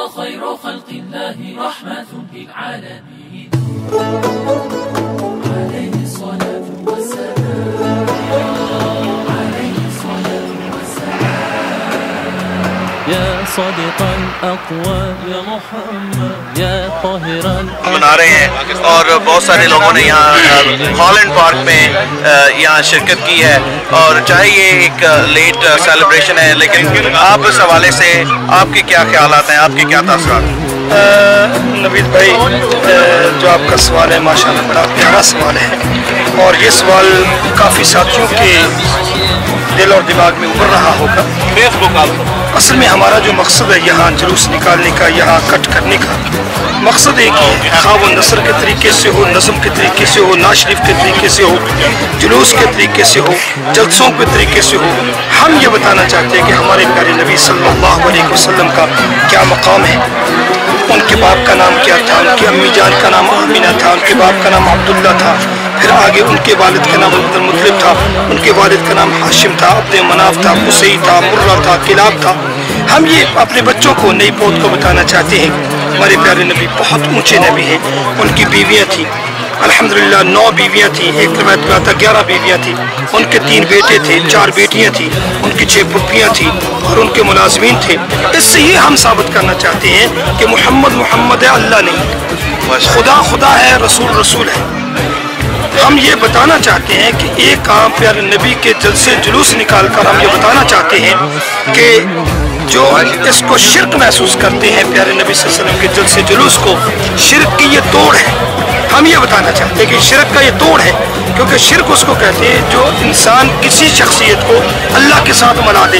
وخير خلق الله رحمة للعالمين عليه الصلاة والسلام عليه الصلاة والسلام يا صادق الأقوال يا محمد يا طاهرا منا رہے ہیں اور بہت سارے لوگوں نے یہاں ہالینڈ پارک میں یہاں شرکت کی ہے اور چاہے یہ ایک لیٹ سیلیبریشن ہے لیکن آپ اس حوالے سے آپ کے کیا خیالات ہیں آپ کے کیا تاثرات ہیں؟ نوید بھائی جو آپ کا سوال ہے ماشاءاللہ بڑا پیارا سوال ہے اور یہ سوال کافی ساتھیوں کے دل اور دماغ میں ابھر رہا ہوگا۔ اصل میں ہمارا جو مقصد ہے یہاں جلوس نکالنے کا یہاں کٹ کرنے کا مقصد ایک ہی ہے، خواہ وہ نثر کے طریقے سے ہو، نظم کے طریقے سے ہو، نعت شریف کے طریقے سے ہو، جلوس کے طریقے سے ہو، جلسوں کے طریقے سے ہو، ہم یہ بتانا چاہتے ہیں کہ ہمارے پیارے نبی صلی اللہ علیہ وسلم کا کیا مقام ہے، ان کے باپ کا نام کیا تھا، ان کی امی جان کا نام آمینہ تھا، ان کے باپ کا نام عبداللہ تھا، پھر آگے ان کے والد کا نام عبد المطلب تھا، ان کے والد کا نام ہاشم تھا، عبد مناف تھا، قصی تھا، مرہ تھا، کلاب تھا۔ ہم یہ اپنے بچوں کو نئی پوت کو بتانا چاہتے ہیں ہمارے پیارے نبی بہت اونچے نبی ہیں، ان کی بیویاں تھیں الحمدللہ 9 بیویاں تھیں، ایک روایت میں آتا 11 بیویاں تھیں، ان کے 3 بیٹے تھے، 4 بیٹیاں تھیں، ان کی 6 پھپھیاں تھیں اور ان کے ملازمین تھے۔ اس سے یہ ہم ثابت کرنا چاہتے ہیں کہ محمد محمد ہے، اللہ نہیں، خدا خدا ہے، رسول رسول ہے۔ ہم یہ بتانا چاہتے ہیں کہ ایک عام پیارے نبی کے جلسے جلوس نکال کر ہم یہ بتانا چاہتے ہیں کہ جو اس کو شرک محسوس کرتے ہیں پیارے نبی صلی اللہ علیہ وسلم کے جلسے جلوس کو، شرک کی یہ توڑ ہے۔ ہم یہ بتانا چاہتے ہیں کہ شرک کا یہ توڑ ہے، کیونکہ شرک اس کو کہتے ہیں جو انسان کسی شخصیت کو اللہ کے ساتھ ملا دے۔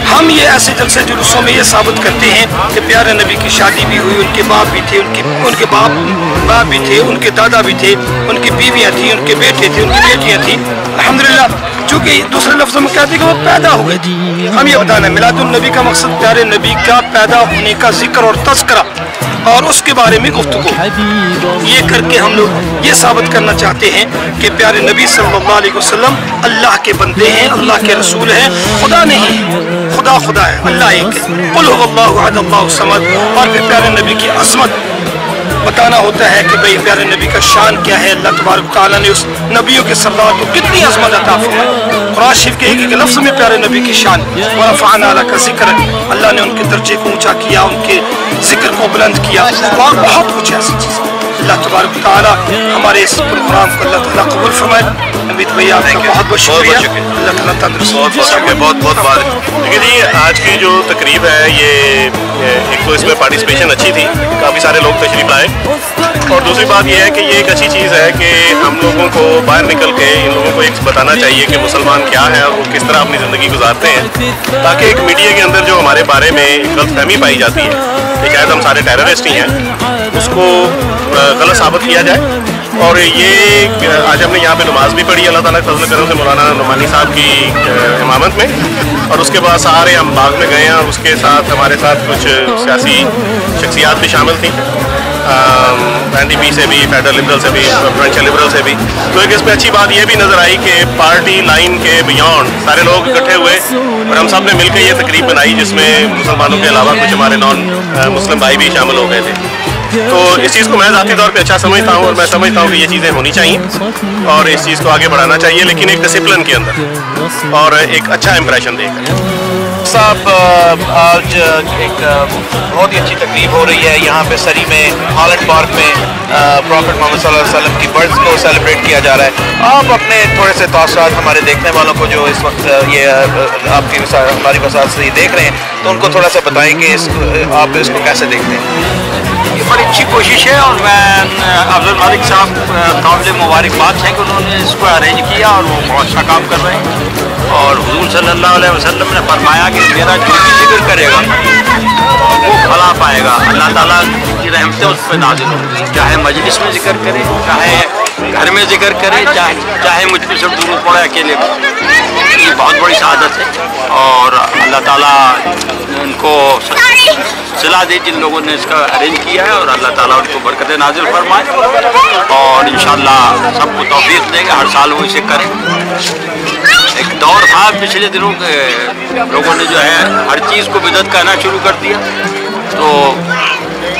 ہم یہ ایسے جلسے جلوسوں میں یہ ثابت کرتے ہیں کہ پیارے نبی کی شادی بھی ہوئی، ان کے باپ بھی تھے، ان کے باپ بھی تھے، ان کے دادا بھی تھے، ان کی بیویاں تھیں، ان کے بیٹے تھے، ان کی بیٹیاں تھیں الحمدللہ، چونکہ دوسرے لفظوں میں کہتے ہیں کہ وہ پیدا ہوئے تھے۔ ہم یہ بتانا ہے میلاد النبی کا مقصد پیارے نبی کا پیدا ہونے کا ذکر اور تذکرہ اور اس کے بارے میں گفتگو، یہ کر کے ہم لوگ یہ ثابت کرنا چاہتے ہیں کہ پیارے نبی صلی اللہ علیہ وسلم اللہ کے بندے ہیں، اللہ کے رسول ہیں، خدا نہیں ہے، خدا خدا ہے، اللہ ایک ہے، قل هو اللہ احد اللہ الصمد۔ اور پھر پیارے نبی کی عظمت بتانا ہوتا ہے کہ بھئی پیارے نبی کا شان کیا ہے، اللہ تبارک تعالیٰ نے اس نبیوں کے سردار کو کتنی عظمت عطا فرمائی۔ قرآن شریف کے ایک لفظ میں پیارے نبی کی شان، وَرَفَعْنَا لَكَ ذِكْرَكَ، اللہ نے ان کے درجے کو اونچا کیا، ان کے ذکر کو بلند کیا اور بہت کچھ ایسی چیز۔ اللہ تبارک تعالیٰ ہمارے اس پروگرام کو اللہ تعالیٰ قبول فرمائے۔ نوید بھائی آپ کا بہت بہت شکریہ، اللہ تعالیٰ تندرست بہت بات۔ دیکھیے جی آج کی جو تقریب ہے یہ ایک تو اس میں پارٹیسپیشن اچھی تھی، کافی سارے لوگ تشریف لائے، اور دوسری بات یہ ہے کہ یہ ایک اچھی چیز ہے کہ ہم لوگوں کو باہر نکل کے ان لوگوں کو ایک بتانا چاہیے کہ مسلمان کیا ہے اور وہ کس طرح اپنی زندگی گزارتے ہیں، تاکہ ایک میڈیا کے اندر جو ہمارے بارے میں غلط فہمی پائی جاتی ہے کہ شاید ہم سارے ٹیررسٹ ہی ہیں، اس کو غلط ثابت کیا جائے۔ اور یہ آج ہم نے یہاں پہ نماز بھی پڑھی اللہ تعالیٰ کے فضل کرم سے مولانا نعمانی صاحب کی امامت میں، اور اس کے بعد سارے ہم باغ میں گئے ہیں اور اس کے ساتھ ہمارے ساتھ کچھ سیاسی شخصیات بھی شامل تھیں، NDP سے بھی، فیڈرل لبرل سے بھی، پروونشل لبرل سے بھی۔ تو ایک اس میں اچھی بات یہ بھی نظر آئی کہ پارٹی لائن کے بیانڈ سارے لوگ اکٹھے ہوئے اور ہم سب نے مل کے یہ تقریب بنائی جس میں مسلمانوں کے علاوہ کچھ ہمارے نان مسلم بھائی بھی شامل ہو گئے تھے۔ تو اس چیز کو میں ذاتی طور پہ اچھا سمجھتا ہوں اور میں سمجھتا ہوں کہ یہ چیزیں ہونی چاہیے اور اس چیز کو آگے بڑھانا چاہیے، لیکن ایک ڈسپلن کے اندر اور ایک اچھا امپریشن دے کر۔ صاحب آج ایک بہت ہی اچھی تقریب ہو رہی ہے یہاں پہ سری میں، ہالینڈ پارک میں، پروفٹ محمد صلی اللہ علیہ وسلم کی برتھ کو سیلیبریٹ کیا جا رہا ہے۔ آپ اپنے تھوڑے سے تاثرات ہمارے دیکھنے والوں کو جو اس وقت یہ آپ کی ہماری وساطت سے یہ دیکھ رہے ہیں تو ان کو تھوڑا سا بتائیں کہ آپ اس کو کیسے دیکھتے ہیں۔ یہ بڑی اچھی کوشش ہے اور میں افضل مالک صاحب قابل مبارکباد ہیں کہ انہوں نے اس کو ارینج کیا اور وہ بہت اچھا کام کر رہے ہیں۔ اور حضور صلی اللہ علیہ وسلم نے فرمایا کہ میرا جو بھی ذکر کرے گا وہ بھلا پائے گا، اللہ تعالیٰ کی رحمتیں اس پہ نازل ہوں گی، چاہے مجلس میں ذکر کرے، چاہے گھر میں ذکر کرے، چاہے مجھ پہ سب درود پڑے اکیلے میں۔ یہ بہت بڑی سعادت ہے اور اللہ تعالیٰ ان کو صلاح دے جن لوگوں نے اس کا ارینج کیا ہے، اور اللہ تعالیٰ ان کو برکت نازل فرمائے اور انشاءاللہ سب کو توفیق دے گا ہر سال وہ اسے کریں۔ ایک دور تھا پچھلے دنوں کے لوگوں نے جو ہے ہر چیز کو بدعت کہنا شروع کر دیا، تو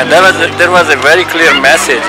And there was a very clear message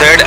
3rd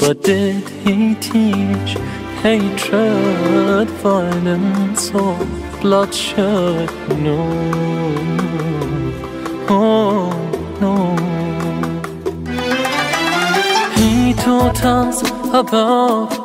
But did he teach hatred, violence or bloodshed? No, oh no. He taught us about